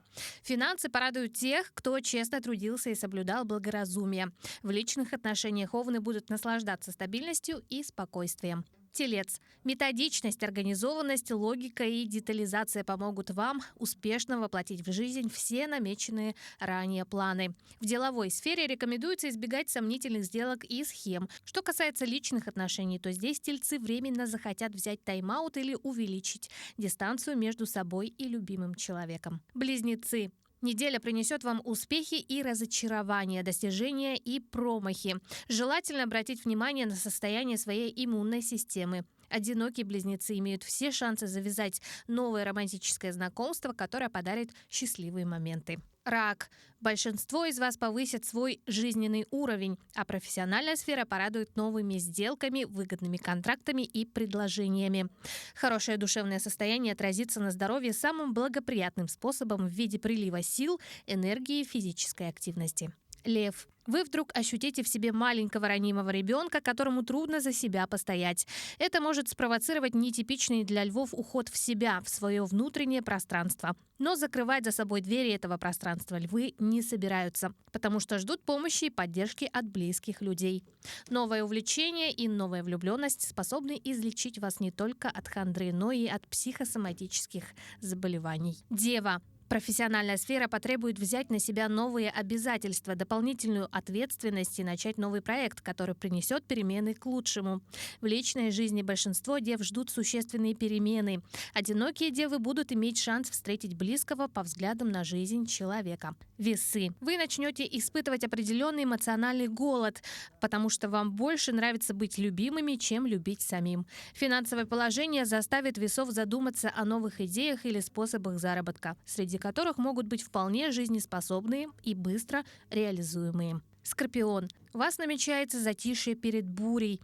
Финансы порадуют тех, кто честно трудился и соблюдал благоразумие. В личных отношениях овны будут наслаждаться стабильностью и спокойствием. Телец. Методичность, организованность, логика и детализация помогут вам успешно воплотить в жизнь все намеченные ранее планы. В деловой сфере рекомендуется избегать сомнительных сделок и схем. Что касается личных отношений, то здесь тельцы временно захотят взять тайм-аут или увеличить дистанцию между собой и любимым человеком. Близнецы. Неделя принесет вам успехи и разочарования, достижения и промахи. Желательно обратить внимание на состояние своей иммунной системы. Одинокие близнецы имеют все шансы завязать новое романтическое знакомство, которое подарит счастливые моменты. Рак. Большинство из вас повысят свой жизненный уровень, а профессиональная сфера порадует новыми сделками, выгодными контрактами и предложениями. Хорошее душевное состояние отразится на здоровье самым благоприятным способом в виде прилива сил, энергии и физической активности. Лев. Вы вдруг ощутите в себе маленького ранимого ребенка, которому трудно за себя постоять. Это может спровоцировать нетипичный для львов уход в себя, в свое внутреннее пространство. Но закрывать за собой двери этого пространства львы не собираются, потому что ждут помощи и поддержки от близких людей. Новое увлечение и новая влюбленность способны излечить вас не только от хандры, но и от психосоматических заболеваний. Дева. Профессиональная сфера потребует взять на себя новые обязательства, дополнительную ответственность и начать новый проект, который принесет перемены к лучшему. В личной жизни большинство дев ждут существенные перемены. Одинокие девы будут иметь шанс встретить близкого по взглядам на жизнь человека. Весы. Вы начнете испытывать определенный эмоциональный голод, потому что вам больше нравится быть любимыми, чем любить самим. Финансовое положение заставит весов задуматься о новых идеях или способах заработка, среди которых могут быть вполне жизнеспособные и быстро реализуемые. Скорпион. У вас намечается затишье перед бурей.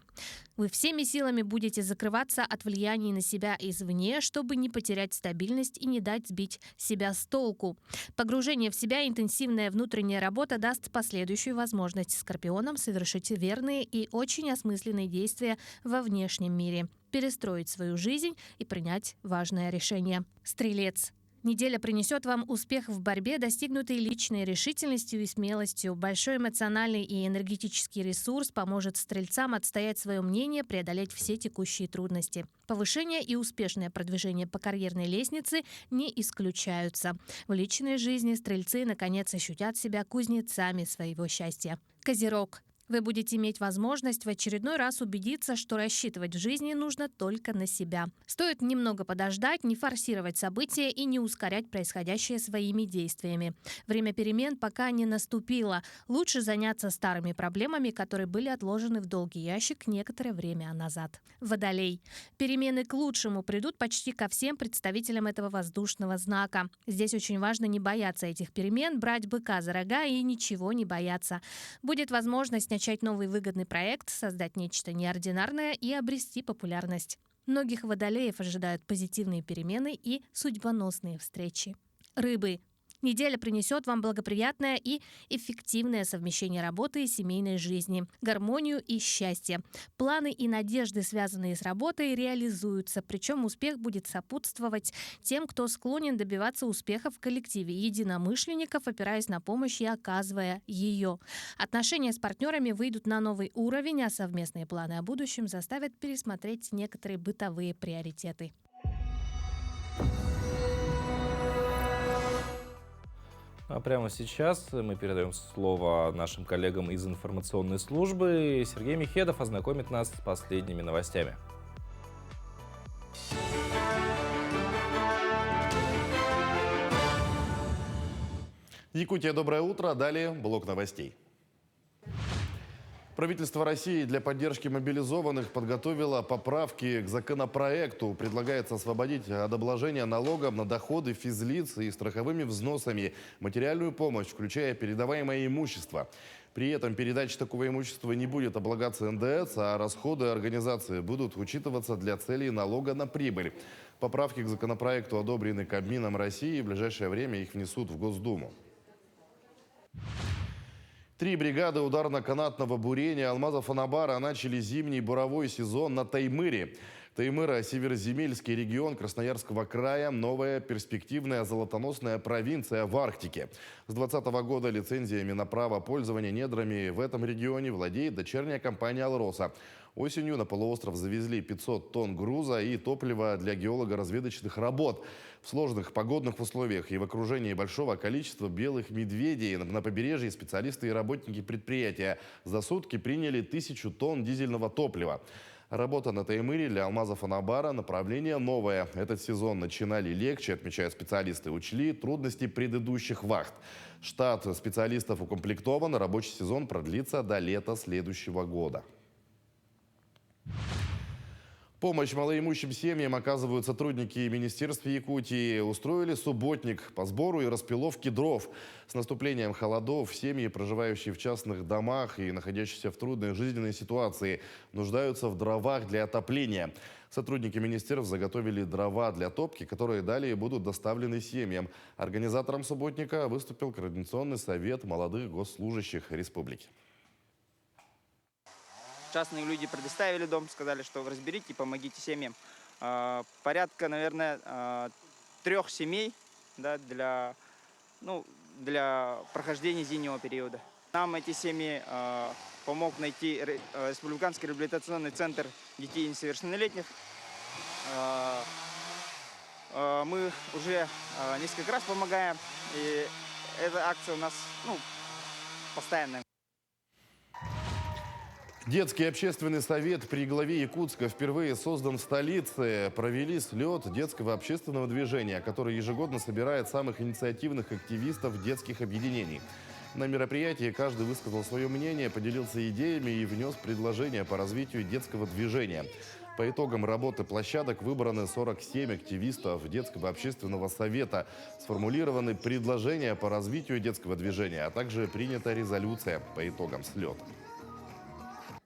Вы всеми силами будете закрываться от влияний на себя извне, чтобы не потерять стабильность и не дать сбить себя с толку. Погружение в себя и интенсивная внутренняя работа даст последующую возможность скорпионам совершить верные и очень осмысленные действия во внешнем мире, перестроить свою жизнь и принять важное решение. Стрелец. Неделя принесет вам успех в борьбе, достигнутый личной решительностью и смелостью. Большой эмоциональный и энергетический ресурс поможет стрельцам отстоять свое мнение, преодолеть все текущие трудности. Повышение и успешное продвижение по карьерной лестнице не исключаются. В личной жизни стрельцы, наконец, ощутят себя кузнецами своего счастья. Козерог. Вы будете иметь возможность в очередной раз убедиться, что рассчитывать в жизни нужно только на себя. Стоит немного подождать, не форсировать события и не ускорять происходящее своими действиями. Время перемен пока не наступило. Лучше заняться старыми проблемами, которые были отложены в долгий ящик некоторое время назад. Водолей. Перемены к лучшему придут почти ко всем представителям этого воздушного знака. Здесь очень важно не бояться этих перемен, брать быка за рога и ничего не бояться. Будет возможность начать новый выгодный проект, создать нечто неординарное и обрести популярность. Многих водолеев ожидают позитивные перемены и судьбоносные встречи. Рыбы. Неделя принесет вам благоприятное и эффективное совмещение работы и семейной жизни, гармонию и счастье. Планы и надежды, связанные с работой, реализуются, причем успех будет сопутствовать тем, кто склонен добиваться успеха в коллективе, единомышленников, опираясь на помощь и оказывая ее. Отношения с партнерами выйдут на новый уровень, а совместные планы о будущем заставят пересмотреть некоторые бытовые приоритеты. А прямо сейчас мы передаем слово нашим коллегам из информационной службы. Сергей Михедов ознакомит нас с последними новостями. Якутия, доброе утро. Далее блок новостей. Правительство России для поддержки мобилизованных подготовило поправки к законопроекту. Предлагается освободить от обложения налогом на доходы физлиц и страховыми взносами материальную помощь, включая передаваемое имущество. При этом передача такого имущества не будет облагаться НДС, а расходы организации будут учитываться для целей налога на прибыль. Поправки к законопроекту одобрены Кабмином России, и в ближайшее время их внесут в Госдуму. 3 бригады ударно-канатного бурения алмазов Анабара начали зимний буровой сезон на Таймыре. Таймыра – североземельский регион Красноярского края, новая перспективная золотоносная провинция в Арктике. С 2020 года лицензиями на право пользования недрами в этом регионе владеет дочерняя компания «Алроса». Осенью на полуостров завезли 500 тонн груза и топлива для геолого-разведочных работ. В сложных погодных условиях и в окружении большого количества белых медведей на побережье специалисты и работники предприятия за сутки приняли 1000 тонн дизельного топлива. Работа на Таймыре для алмазов Анабара направление новое. Этот сезон начинали легче, отмечают специалисты, учли трудности предыдущих вахт. Штат специалистов укомплектован, рабочий сезон продлится до лета следующего года. Помощь малоимущим семьям оказывают сотрудники Министерства Якутии. Устроили субботник по сбору и распиловке дров. С наступлением холодов семьи, проживающие в частных домах и находящиеся в трудной жизненной ситуации, нуждаются в дровах для отопления. Сотрудники министерств заготовили дрова для топки, которые далее будут доставлены семьям. Организатором субботника выступил Координационный совет молодых госслужащих республики. Частные люди предоставили дом, сказали, что разберите, помогите семьям. Порядка, наверное, 3 семей, да, для прохождения зимнего периода. Нам эти семьи помог найти Республиканский реабилитационный центр детей несовершеннолетних. Мы уже несколько раз помогаем, и эта акция у нас постоянная. Детский общественный совет при главе Якутска впервые создан в столице. Провели слет детского общественного движения, который ежегодно собирает самых инициативных активистов детских объединений. На мероприятии каждый высказал свое мнение, поделился идеями и внес предложения по развитию детского движения. По итогам работы площадок выбраны 47 активистов детского общественного совета. Сформулированы предложения по развитию детского движения, а также принята резолюция по итогам слета.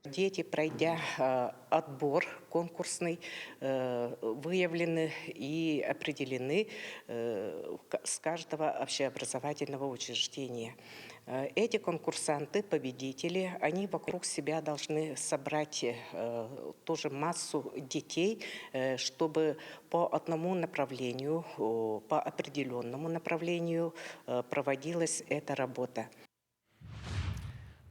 Дети, пройдя отбор конкурсный, выявлены и определены с каждого общеобразовательного учреждения. Эти конкурсанты, победители, они вокруг себя должны собрать тоже массу детей, чтобы по одному направлению, по определенному направлению проводилась эта работа.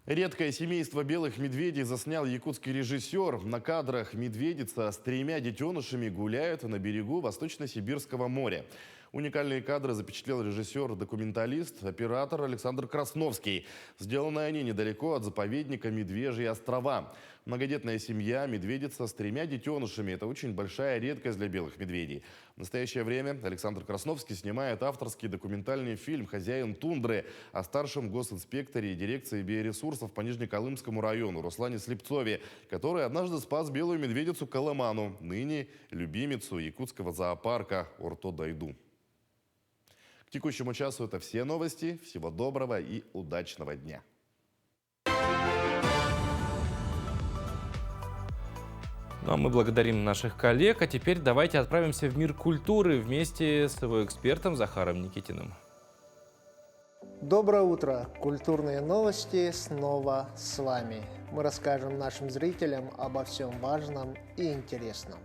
Редкое семейство белых медведей заснял якутский режиссер. На кадрах медведица с 3 детенышами гуляют на берегу Восточно-Сибирского моря. Уникальные кадры запечатлел режиссер-документалист, оператор Александр Красновский. Сделаны они недалеко от заповедника Медвежьи острова. Многодетная семья, медведица с 3 детенышами. Это очень большая редкость для белых медведей. В настоящее время Александр Красновский снимает авторский документальный фильм «Хозяин тундры» о старшем госинспекторе дирекции биоресурсов по Нижнеколымскому району Руслане Слепцове, который однажды спас белую медведицу Колыману, ныне любимицу якутского зоопарка Орто-Дайду. К текущему часу это все новости. Всего доброго и удачного дня. Ну а мы благодарим наших коллег. А теперь давайте отправимся в мир культуры вместе с его экспертом Захаром Никитиным. Доброе утро! Культурные новости снова с вами. Мы расскажем нашим зрителям обо всем важном и интересном.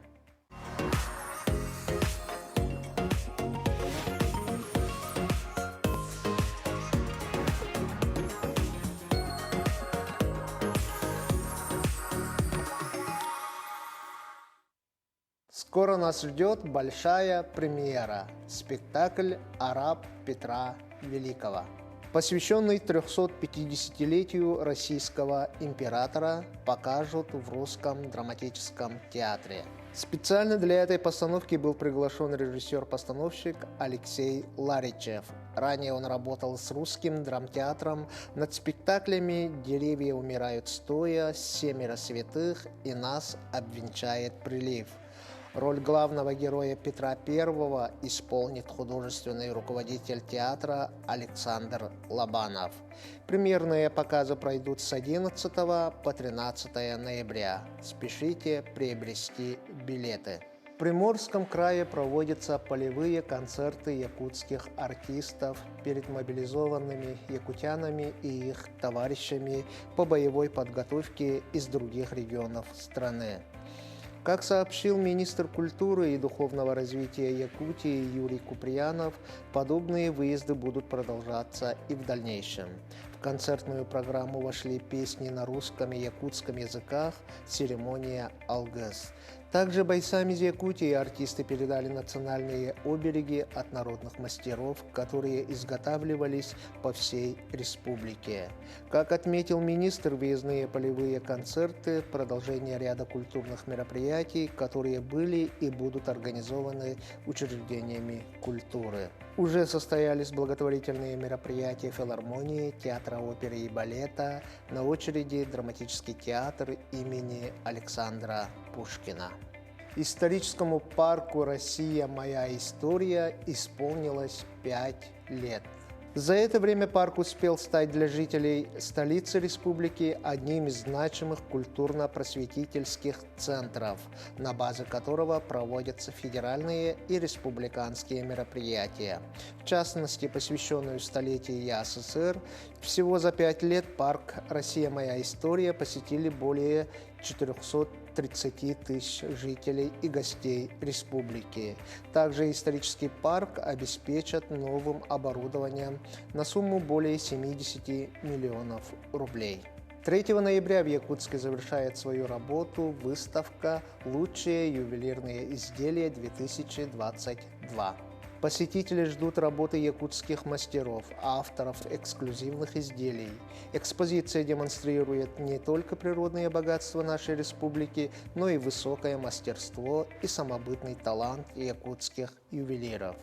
Скоро нас ждет большая премьера – спектакль «Араб Петра Великого», посвященный 350-летию российского императора, покажут в Русском драматическом театре. Специально для этой постановки был приглашен режиссер-постановщик Алексей Ларичев. Ранее он работал с Русским драмтеатром над спектаклями «Деревья умирают стоя», «Семеро святых» и «Нас обвенчает прилив». Роль главного героя Петра I исполнит художественный руководитель театра Александр Лобанов. Премьерные показы пройдут с 11 по 13 ноября. Спешите приобрести билеты. В Приморском крае проводятся полевые концерты якутских артистов перед мобилизованными якутянами и их товарищами по боевой подготовке из других регионов страны. Как сообщил министр культуры и духовного развития Якутии Юрий Куприянов, подобные выезды будут продолжаться и в дальнейшем. В концертную программу вошли песни на русском и якутском языках, церемония «Алгыс». Также бойцам из Якутии артисты передали национальные обереги от народных мастеров, которые изготавливались по всей республике. Как отметил министр, выездные полевые концерты – продолжение ряда культурных мероприятий, которые были и будут организованы учреждениями культуры. Уже состоялись благотворительные мероприятия филармонии, театра оперы и балета, на очереди драматический театр имени Александра Пушкина. Историческому парку «Россия. Моя история» исполнилось 5 лет. За это время парк успел стать для жителей столицы республики одним из значимых культурно-просветительских центров, на базе которого проводятся федеральные и республиканские мероприятия. В частности, посвященную столетию ЯССР, всего за 5 лет парк «Россия. Моя история» посетили более 430 тысяч жителей и гостей республики. Также исторический парк обеспечат новым оборудованием на сумму более 70 миллионов рублей. 3 ноября в Якутске завершает свою работу выставка «Лучшие ювелирные изделия-2022». Посетители ждут работы якутских мастеров, авторов эксклюзивных изделий. Экспозиция демонстрирует не только природные богатства нашей республики, но и высокое мастерство и самобытный талант якутских ювелиров.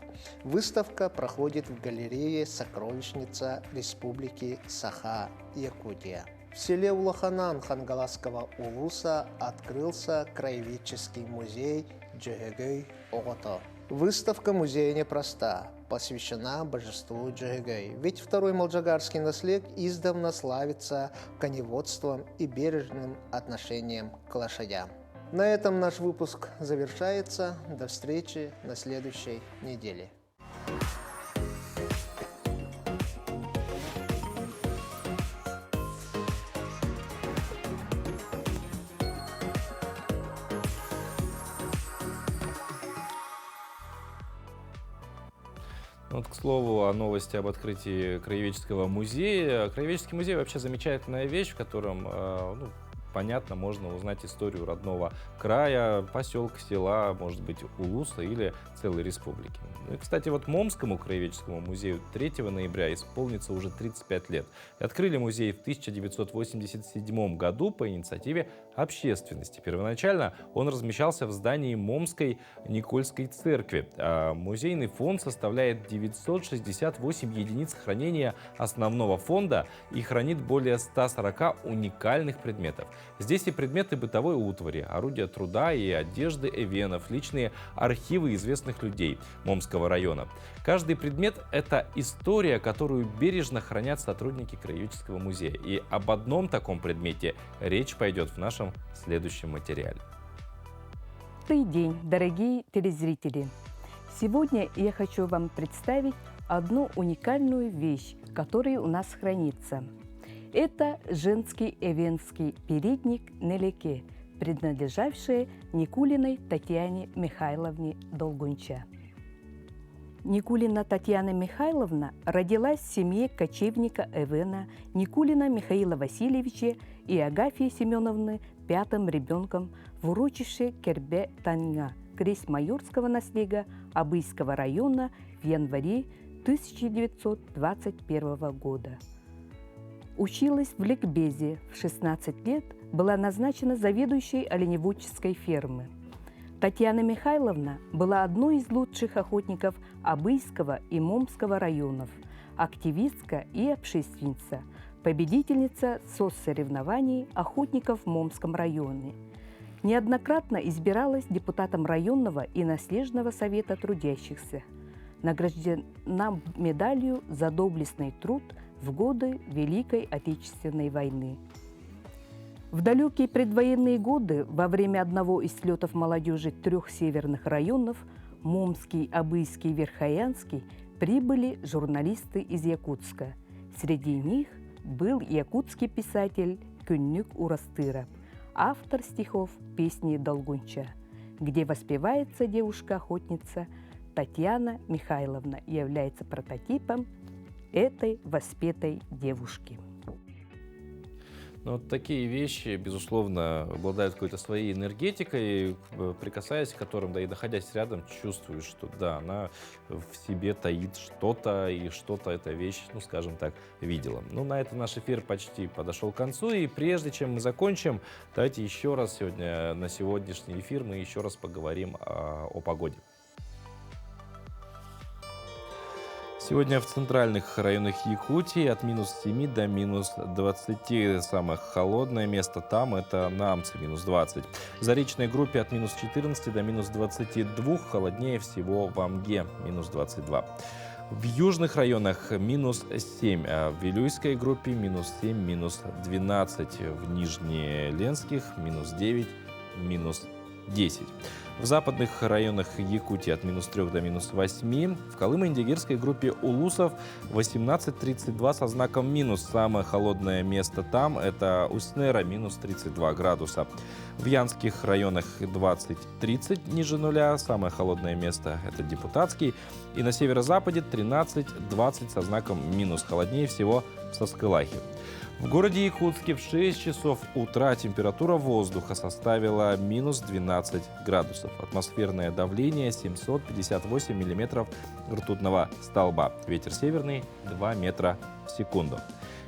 Выставка проходит в галерее «Сокровищница Республики Саха-Якутия». В селе Улаханан Хангаласского улуса открылся краеведческий музей Джегегей Ото. Выставка музея непроста, посвящена божеству Джегегей, ведь второй молджагарский наследник издавна славится коневодством и бережным отношением к лошадям. На этом наш выпуск завершается. До встречи на следующей неделе. Вот, к слову, о новости об открытии Краеведческого музея. Краеведческий музей вообще замечательная вещь, в котором, понятно, можно узнать историю родного края, поселка, села, может быть, улуса или целой республики. Ну и, кстати, вот Момскому краеведческому музею 3 ноября исполнится уже 35 лет. И открыли музей в 1987 году по инициативе общественности. Первоначально он размещался в здании Момской Никольской церкви. А музейный фонд составляет 968 единиц хранения основного фонда и хранит более 140 уникальных предметов. Здесь и предметы бытовой утвари, орудия труда и одежды эвенов, личные архивы известных людей Момского района. Каждый предмет – это история, которую бережно хранят сотрудники Краеведческого музея. И об одном таком предмете речь пойдет в нашем следующем материале. Добрый день, дорогие телезрители! Сегодня я хочу вам представить одну уникальную вещь, которая у нас хранится. Это женский эвенский передник Нелеке, принадлежавший Никулиной Татьяне Михайловне Долгунча. Никулина Татьяна Михайловна родилась в семье кочевника Эвена Никулина Михаила Васильевича и Агафьи Семеновны пятым ребенком в урочище Кербе-Таньга, крестмайорского наследия Абыйского района в январе 1921 года. Училась в ликбезе, в 16 лет была назначена заведующей оленеводческой фермы. Татьяна Михайловна была одной из лучших охотников Абыйского и Момского районов, активистка и общественница, победительница соцсоревнований охотников в Момском районе. Неоднократно избиралась депутатом районного и наследного совета трудящихся. Награждена медалью за доблестный труд в годы Великой Отечественной войны. В далекие предвоенные годы во время одного из слетов молодежи 3 северных районов Момский, Абыйский, Верхоянский прибыли журналисты из Якутска. Среди них был якутский писатель Кюннюк Урастыра, автор стихов песни Долгунча, где воспевается девушка-охотница Татьяна Михайловна, является прототипом этой воспетой девушки. Но вот такие вещи, безусловно, обладают какой-то своей энергетикой, прикасаясь к которым, да и находясь рядом, чувствуешь, что да, она в себе таит что-то, и что-то эта вещь, ну, скажем так, видела. Ну, на этом наш эфир почти подошел к концу, и прежде чем мы закончим, давайте еще раз сегодня, на сегодняшний эфир мы еще раз поговорим о погоде. Сегодня в центральных районах Якутии от минус 7 до минус 20. Самое холодное место там — это Намцы, минус 20. В заречной группе от минус 14 до минус 22. Холоднее всего в Амге, минус 22. В южных районах минус 7, а в Вилюйской группе минус 7, минус 12. В Нижнеленских минус 9, минус 10. В западных районах Якутии от минус 3 до минус 8. В Колымо-Индигирской группе Улусов 18-32 со знаком минус. Самое холодное место там — это Уснера, минус 32 градуса. В Янских районах 20-30 ниже нуля. Самое холодное место — это Депутатский. И на северо-западе 13-20 со знаком минус. Холоднее всего в Саскылахе. В городе Якутске в 6 часов утра температура воздуха составила минус 12 градусов. Атмосферное давление 758 миллиметров ртутного столба. Ветер северный 2 метра в секунду.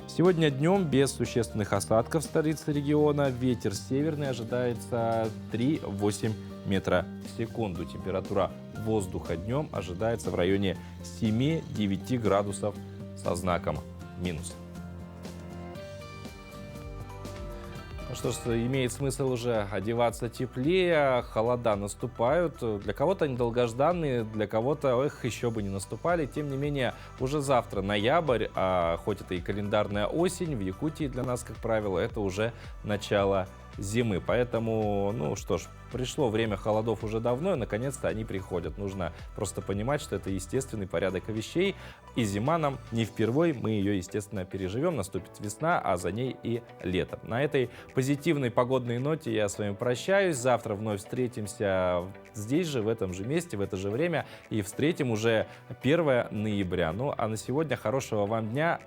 Сегодня днем без существенных осадков в столице региона. Ветер северный ожидается 3,8 метра в секунду. Температура воздуха днем ожидается в районе 7-9 градусов со знаком минус. Ну что ж, имеет смысл уже одеваться теплее, холода наступают. Для кого-то они долгожданные, для кого-то, еще бы не наступали. Тем не менее, уже завтра ноябрь, а хоть это и календарная осень, в Якутии для нас, как правило, это уже начало зимы. Поэтому, ну что ж, пришло время холодов уже давно, и наконец-то они приходят. Нужно просто понимать, что это естественный порядок вещей, и зима нам не впервой, мы ее, естественно, переживем. Наступит весна, а за ней и лето. На этой позитивной погодной ноте я с вами прощаюсь. Завтра вновь встретимся здесь же, в этом же месте, в это же время, и встретим уже 1 ноября. Ну, а на сегодня хорошего вам дня.